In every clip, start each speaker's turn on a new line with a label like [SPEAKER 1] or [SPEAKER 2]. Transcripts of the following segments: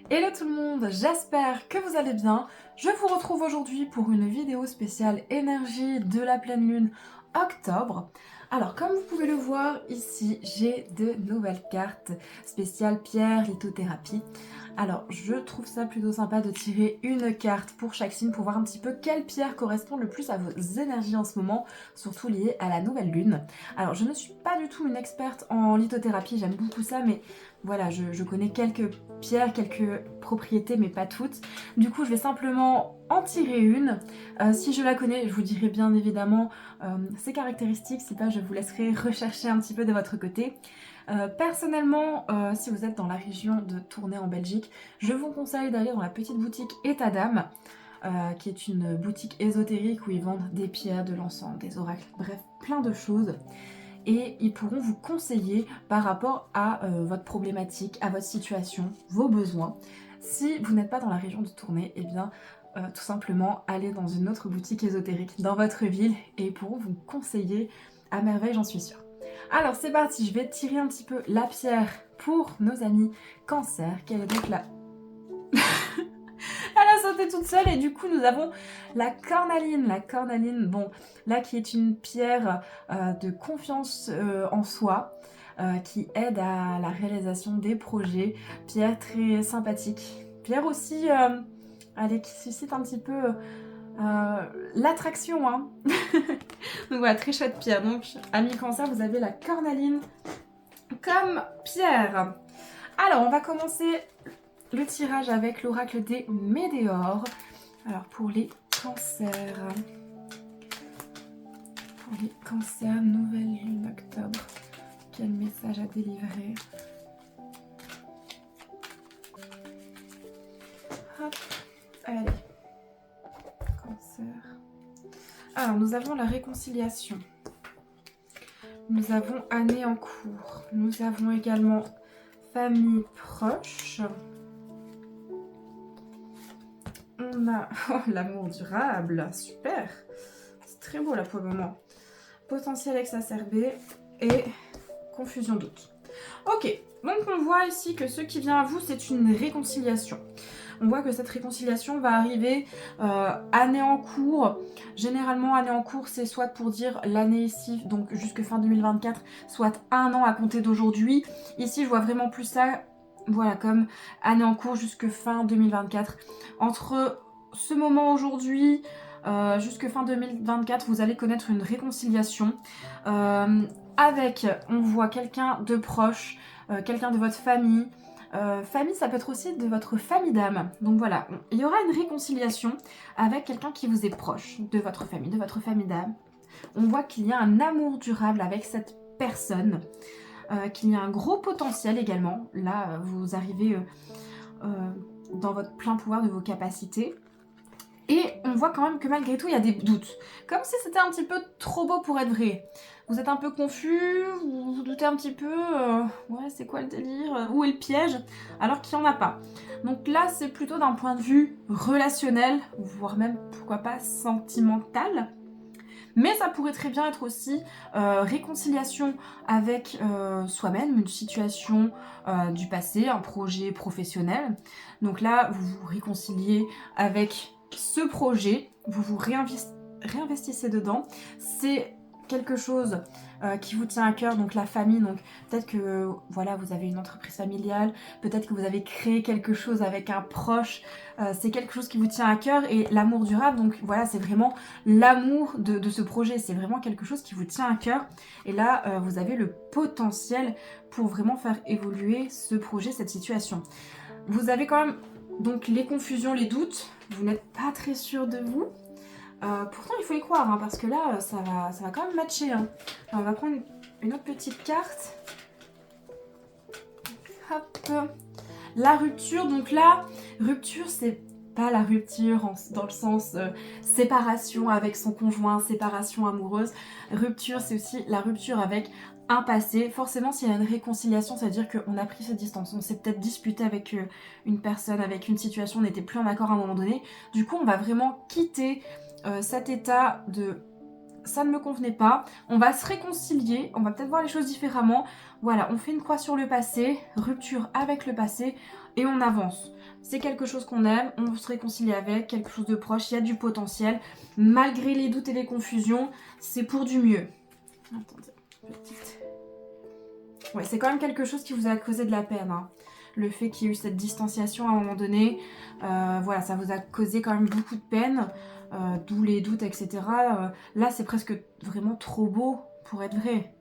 [SPEAKER 1] Hello tout le monde, j'espère que vous allez bien. Je vous retrouve aujourd'hui pour une vidéo spéciale énergie de la pleine lune octobre. Alors comme vous pouvez le voir ici, j'ai de nouvelles cartes spéciales pierre lithothérapie. Alors je trouve ça plutôt sympa de tirer une carte pour chaque signe pour voir un petit peu quelle pierre correspond le plus à vos énergies en ce moment, surtout liées à la nouvelle lune. Alors je ne suis pas du tout une experte en lithothérapie, j'aime beaucoup ça, mais voilà, je connais quelques pierres, quelques propriétés, mais pas toutes. Du coup, je vais simplement en tirer une. Si je la connais, je vous dirai bien évidemment ses caractéristiques. Si pas, je vous laisserai rechercher un petit peu de votre côté. Personnellement, si vous êtes dans la région de Tournai en Belgique, je vous conseille d'aller dans la petite boutique État d'âme, qui est une boutique ésotérique où ils vendent des pierres, de l'encens, des oracles, bref, plein de choses. Et ils pourront vous conseiller par rapport à votre problématique, à votre situation, vos besoins. Si vous n'êtes pas dans la région de Tournai, eh bien tout simplement allez dans une autre boutique ésotérique dans votre ville et ils pourront vous conseiller à merveille, j'en suis sûre. Alors c'est parti, je vais tirer un petit peu la pierre pour nos amis Cancer. Quelle est donc la... Elle a sauté toute seule et du coup nous avons la cornaline. La cornaline, bon, là qui est une pierre de confiance en soi, qui aide à la réalisation des projets. Pierre très sympathique. Pierre aussi, allez, qui suscite un petit peu l'attraction, hein. Donc voilà, très chouette pierre. Donc, amis Cancer, vous avez la cornaline comme pierre. Alors, on va commencer le tirage avec l'oracle des météores. Alors pour les cancers, nouvelle lune octobre, quel message à délivrer? Hop, allez, cancer. Alors nous avons la réconciliation, nous avons année en cours, nous avons également famille proche. On a l'amour durable, super, c'est très beau là pour le moment. Potentiel exacerbé et confusion doute. Ok, donc on voit ici que ce qui vient à vous, c'est une réconciliation. On voit que cette réconciliation va arriver année en cours. Généralement, année en cours, c'est soit pour dire l'année ici, donc jusque fin 2024, soit un an à compter d'aujourd'hui. Ici, je vois vraiment plus ça, voilà, comme année en cours jusque fin 2024. Entre ce moment aujourd'hui jusque fin 2024, vous allez connaître une réconciliation avec, on voit quelqu'un de proche, quelqu'un de votre famille. Famille, ça peut être aussi de votre famille d'âme. Donc voilà, il y aura une réconciliation avec quelqu'un qui vous est proche de votre famille d'âme. On voit qu'il y a un amour durable avec cette personne, qu'il y a un gros potentiel également. Là, vous arrivez dans votre plein pouvoir de vos capacités. Et on voit quand même que malgré tout, il y a des doutes. Comme si c'était un petit peu trop beau pour être vrai. Vous êtes un peu confus, vous vous doutez un petit peu, ouais, c'est quoi le délire? Où est le piège? Alors qu'il n'y en a pas. Donc là, c'est plutôt d'un point de vue relationnel, voire même, pourquoi pas, sentimental. Mais ça pourrait très bien être aussi réconciliation avec soi-même, une situation du passé, un projet professionnel. Donc là, vous vous réconciliez avec ce projet, vous vous réinvestissez dedans. C'est quelque chose qui vous tient à cœur, donc la famille, donc peut-être que voilà, vous avez une entreprise familiale, peut-être que vous avez créé quelque chose avec un proche, c'est quelque chose qui vous tient à cœur, et l'amour durable, donc voilà, c'est vraiment l'amour de ce projet, c'est vraiment quelque chose qui vous tient à cœur, et là vous avez le potentiel pour vraiment faire évoluer ce projet, cette situation. Vous avez quand même donc les confusions, les doutes, vous n'êtes pas très sûr de vous. Pourtant il faut y croire, hein, parce que là ça va quand même matcher, hein. Alors, on va prendre une autre petite carte. Hop. La rupture, donc là, rupture c'est pas la rupture dans le sens séparation avec son conjoint, séparation amoureuse. Rupture, c'est aussi la rupture avec un passé. Forcément, s'il y a une réconciliation, ça veut dire qu'on a pris ses distances. On s'est peut-être disputé avec une personne, avec une situation, on n'était plus en accord à un moment donné. Du coup, on va vraiment quitter cet état de ça ne me convenait pas. On va se réconcilier, on va peut-être voir les choses différemment. Voilà, on fait une croix sur le passé, rupture avec le passé et on avance. C'est quelque chose qu'on aime, on se réconcilie avec, quelque chose de proche, il y a du potentiel. Malgré les doutes et les confusions, c'est pour du mieux. Attendez, petite... Ouais, c'est quand même quelque chose qui vous a causé de la peine, hein. Le fait qu'il y ait eu cette distanciation à un moment donné, voilà, ça vous a causé quand même beaucoup de peine, d'où les doutes, etc. Là, c'est presque vraiment trop beau pour être vrai.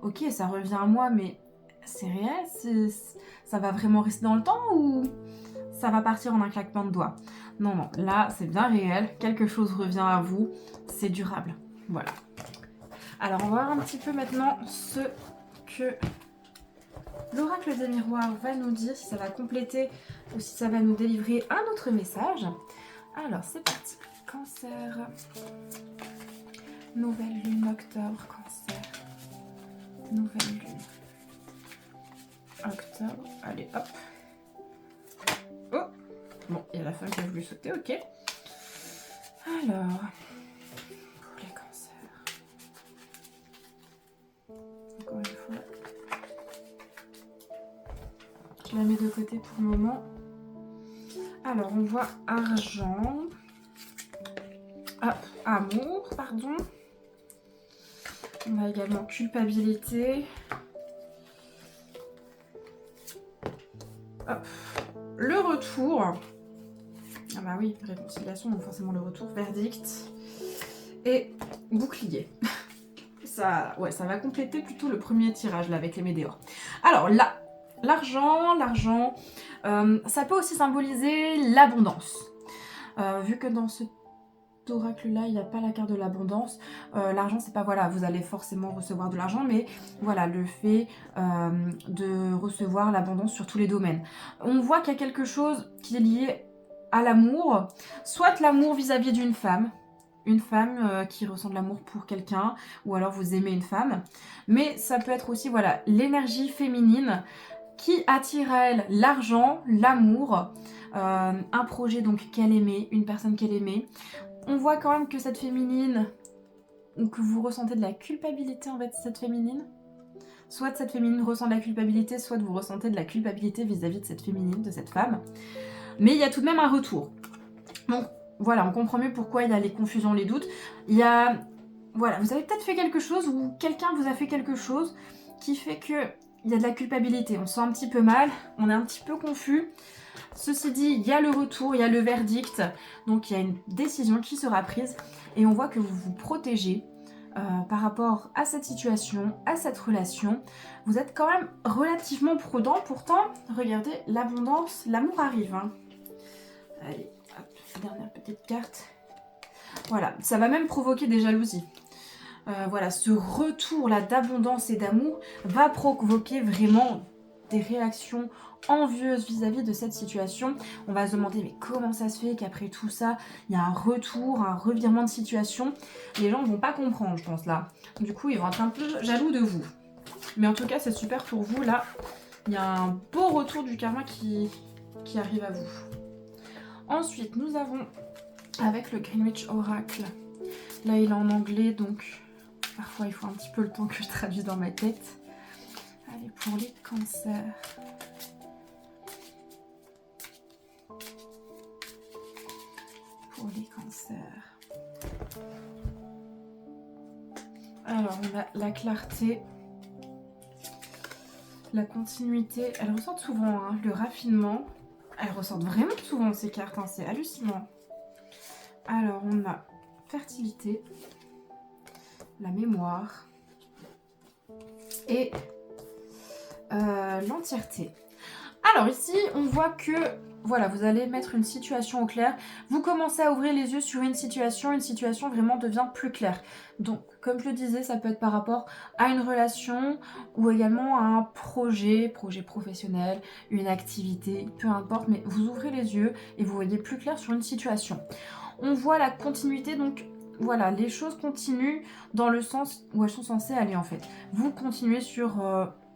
[SPEAKER 1] Ok, ça revient à moi, mais c'est réel, ça va vraiment rester dans le temps ou ça va partir en un claquement de doigts? Non, non, là, c'est bien réel, quelque chose revient à vous, c'est durable. Voilà. Alors, on va voir un petit peu maintenant ce que l'oracle des miroirs va nous dire, si ça va compléter ou si ça va nous délivrer un autre message. Alors, c'est parti. Cancer. Nouvelle lune, octobre, cancer. Nouvelle lune. Octobre. Allez, hop. Oh. Bon, il y a la femme qui a voulu sauter, ok. Alors, pour les cancers. Encore une fois. Je la mets de côté pour le moment. Alors, on voit argent. Ah, amour, pardon. On a également culpabilité. Hop. Le retour. Ah bah oui, réconciliation, donc forcément le retour. Verdict. Et bouclier. Ça, ouais, ça va compléter plutôt le premier tirage là avec les météores. Alors là, l'argent, ça peut aussi symboliser l'abondance. Vu que dans cet oracle-là, il n'y a pas la carte de l'abondance, l'argent, c'est pas, voilà, vous allez forcément recevoir de l'argent, mais voilà, le fait de recevoir l'abondance sur tous les domaines. On voit qu'il y a quelque chose qui est lié à l'amour, soit l'amour vis-à-vis d'une femme, une femme qui ressent de l'amour pour quelqu'un, ou alors vous aimez une femme, mais ça peut être aussi, voilà, l'énergie féminine qui attire à elle l'argent, l'amour, un projet donc qu'elle aimait, une personne qu'elle aimait. On voit quand même que cette féminine, ou que vous ressentez de la culpabilité envers cette féminine. Soit cette féminine ressent de la culpabilité, soit vous ressentez de la culpabilité vis-à-vis de cette féminine, de cette femme. Mais il y a tout de même un retour. Donc voilà, on comprend mieux pourquoi il y a les confusions, les doutes. Il y a... Voilà, vous avez peut-être fait quelque chose, ou quelqu'un vous a fait quelque chose qui fait que il y a de la culpabilité. On se sent un petit peu mal, on est un petit peu confus. Ceci dit, il y a le retour, il y a le verdict, donc il y a une décision qui sera prise et on voit que vous vous protégez par rapport à cette situation, à cette relation. Vous êtes quand même relativement prudent, pourtant, regardez, l'abondance, l'amour arrive. Hein. Allez, hop, dernière petite carte. Voilà, ça va même provoquer des jalousies. Voilà, ce retour là d'abondance et d'amour va provoquer vraiment des réactions envieuses vis-à-vis de cette situation. On va se demander mais comment ça se fait qu'après tout ça, il y a un retour, un revirement de situation. Les gens ne vont pas comprendre, je pense là. Du coup, ils vont être un peu jaloux de vous. Mais en tout cas, c'est super pour vous. Là, il y a un beau retour du karma qui arrive à vous. Ensuite, nous avons avec le Greenwich Oracle. Là, il est en anglais, donc parfois il faut un petit peu le temps que je traduise dans ma tête. Allez, pour les cancers. Pour les cancers. Alors, on a la clarté, la continuité. Elles ressortent souvent, hein, le raffinement. Elles ressortent vraiment souvent ces cartes, hein, c'est hallucinant. Alors, on a fertilité, la mémoire et l'entièreté. Alors ici, on voit que voilà, vous allez mettre une situation au clair. Vous commencez à ouvrir les yeux sur une situation vraiment devient plus claire. Donc, comme je le disais, ça peut être par rapport à une relation ou également à un projet professionnel, une activité, peu importe, mais vous ouvrez les yeux et vous voyez plus clair sur une situation. On voit la continuité, donc voilà, les choses continuent dans le sens où elles sont censées aller en fait. Vous continuez sur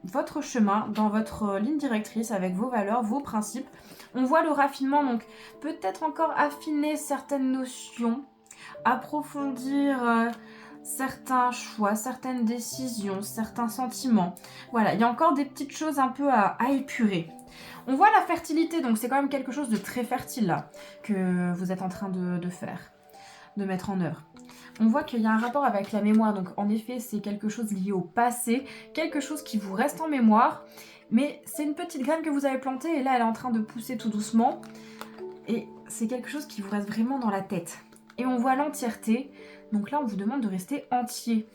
[SPEAKER 1] votre chemin, dans votre ligne directrice avec vos valeurs, vos principes. On voit le raffinement, donc peut-être encore affiner certaines notions, approfondir certains choix, certaines décisions, certains sentiments. Voilà, il y a encore des petites choses un peu à épurer. On voit la fertilité, donc c'est quand même quelque chose de très fertile là, que vous êtes en train de faire, de mettre en œuvre. On voit qu'il y a un rapport avec la mémoire, donc en effet c'est quelque chose lié au passé, quelque chose qui vous reste en mémoire, mais c'est une petite graine que vous avez plantée et là elle est en train de pousser tout doucement, et c'est quelque chose qui vous reste vraiment dans la tête. Et on voit l'entièreté, donc là on vous demande de rester entier.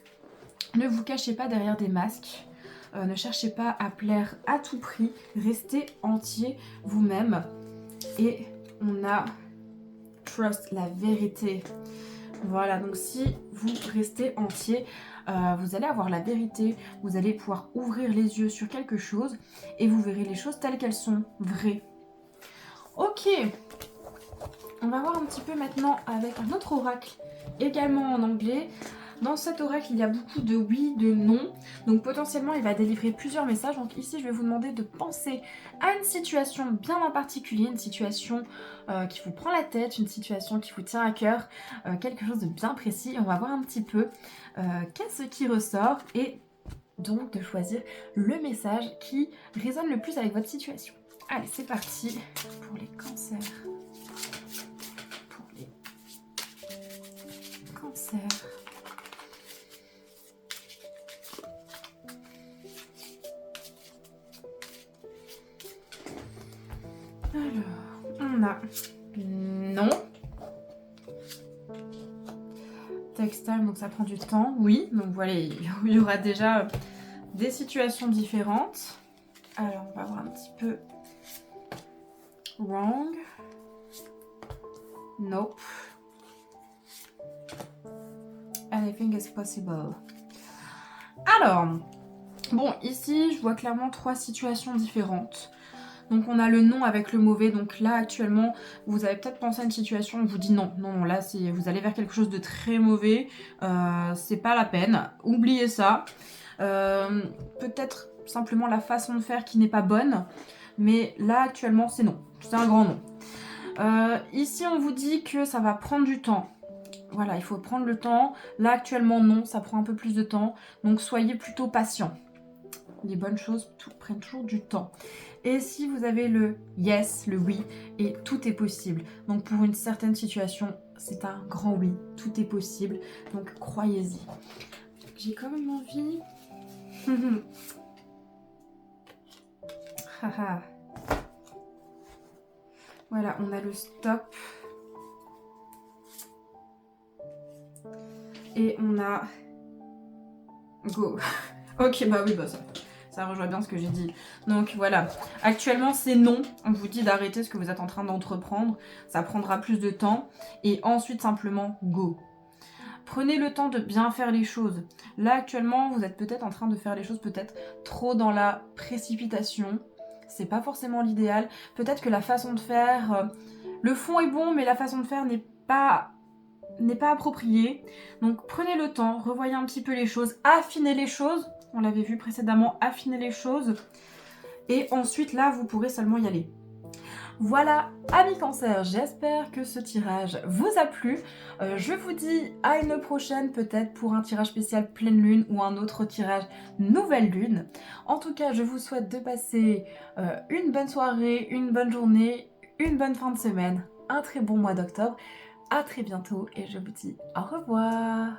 [SPEAKER 1] Ne vous cachez pas derrière des masques, ne cherchez pas à plaire à tout prix, restez entier vous-même. Et on a trust, la vérité. Voilà, donc si vous restez entier, vous allez avoir la vérité, vous allez pouvoir ouvrir les yeux sur quelque chose et vous verrez les choses telles qu'elles sont, vraies. Ok, on va voir un petit peu maintenant avec un autre oracle, également en anglais. Dans cet oracle, il y a beaucoup de oui, de non. Donc potentiellement, il va délivrer plusieurs messages. Donc ici, je vais vous demander de penser à une situation bien en particulier, une situation qui vous prend la tête, une situation qui vous tient à cœur, quelque chose de bien précis. On va voir un petit peu qu'est-ce qui ressort et donc de choisir le message qui résonne le plus avec votre situation. Allez, c'est parti pour les cancers. Pour les cancers. Alors, on a non. Text time, donc ça prend du temps, oui. Donc voilà, il y aura déjà des situations différentes. Alors, on va voir un petit peu. Wrong. Nope. Anything is possible. Alors, bon, ici, je vois clairement 3 situations différentes. Donc on a le non avec le mauvais, donc là actuellement vous avez peut-être pensé à une situation où vous dit non, non, là vous allez vers quelque chose de très mauvais, c'est pas la peine, oubliez ça. Peut-être simplement la façon de faire qui n'est pas bonne, mais là actuellement c'est non, c'est un grand non. Ici on vous dit que ça va prendre du temps. Voilà, il faut prendre le temps. Là actuellement non, ça prend un peu plus de temps, donc soyez plutôt patient. Les bonnes choses prennent toujours du temps. Et si vous avez le yes, le oui, et tout est possible. Donc pour une certaine situation, c'est un grand oui, tout est possible. Donc croyez-y. J'ai quand même envie... Voilà, on a le stop. Et on a... Go. Ok, bah oui, bah ça rejoint bien ce que j'ai dit. Donc voilà, actuellement c'est non. On vous dit d'arrêter ce que vous êtes en train d'entreprendre. Ça prendra plus de temps. Et ensuite simplement go. Prenez le temps de bien faire les choses. Là actuellement vous êtes peut-être en train de faire les choses peut-être trop dans la précipitation. C'est pas forcément l'idéal. Peut-être que la façon de faire... le fond est bon mais la façon de faire n'est pas appropriée. Donc prenez le temps, revoyez un petit peu les choses, affinez les choses. On l'avait vu précédemment, affiner les choses. Et ensuite, là, vous pourrez seulement y aller. Voilà, amis cancer, j'espère que ce tirage vous a plu. Je vous dis à une prochaine, peut-être pour un tirage spécial pleine lune ou un autre tirage nouvelle lune. En tout cas, je vous souhaite de passer une bonne soirée, une bonne journée, une bonne fin de semaine, un très bon mois d'octobre. À très bientôt et je vous dis au revoir.